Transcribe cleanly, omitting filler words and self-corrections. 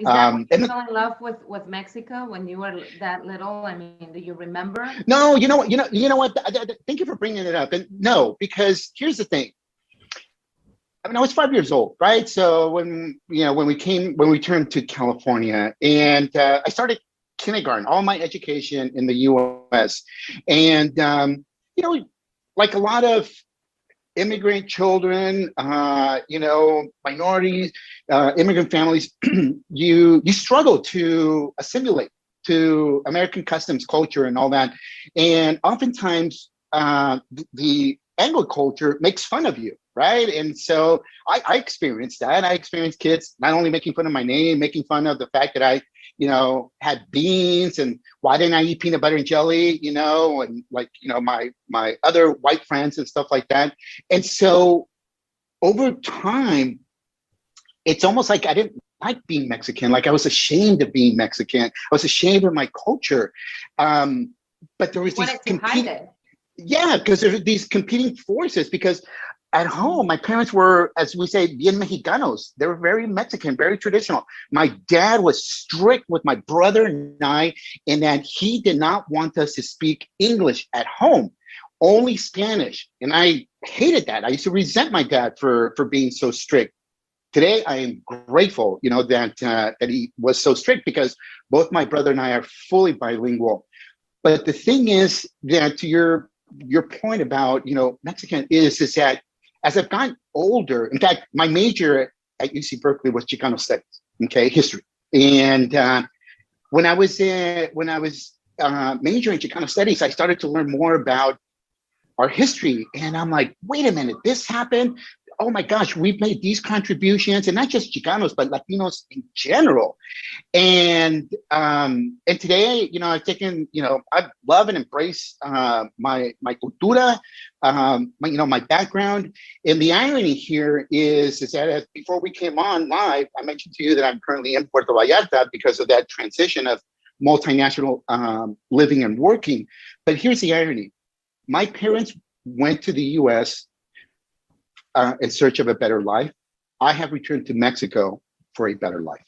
Is that when you And fell in love with Mexico when you were that little? I mean, do you remember? no, you know what? Thank you for bringing it up. And no, because here's the thing. I mean, I was 5 years old, right? So when we turned to California, and I started kindergarten, all my education in the U.S., and you know, like a lot of immigrant children, minorities, immigrant families, you struggle to assimilate to American customs, culture, and all that, and oftentimes the Anglo culture makes fun of you, right? And so I experienced that. I experienced kids not only making fun of my name, making fun of the fact that I, had beans and why didn't I eat peanut butter and jelly, and like, my other white friends and stuff like that. And so over time, it's almost like I didn't like being Mexican. Like I was ashamed of being Mexican. I was ashamed of my culture. But there You was these wanted to hide it. yeah, because there's these competing forces. Because at home, my parents were, as we say, bien mexicanos. They were very Mexican, very traditional. My dad was strict with my brother and I, in that he did not want us to speak English at home, only Spanish. And I hated that. I used to resent my dad for being so strict. Today, I am grateful, that he was so strict, because both my brother and I are fully bilingual. But the thing is that, to your point about Mexican, is that as I've gotten older, in fact, my major at UC Berkeley was Chicano studies, okay, history. And when I was majoring in Chicano studies, I started to learn more about our history, and I'm like, wait a minute, this happened. Oh my gosh, we've made these contributions, and not just Chicanos, but Latinos in general. And today, I've taken, I love and embrace my cultura, my background. And the irony here is that, before we came on live, I mentioned to you that I'm currently in Puerto Vallarta because of that transition of multinational living and working. But here's the irony: my parents went to the U.S. In search of a better life. I have returned to Mexico for a better life.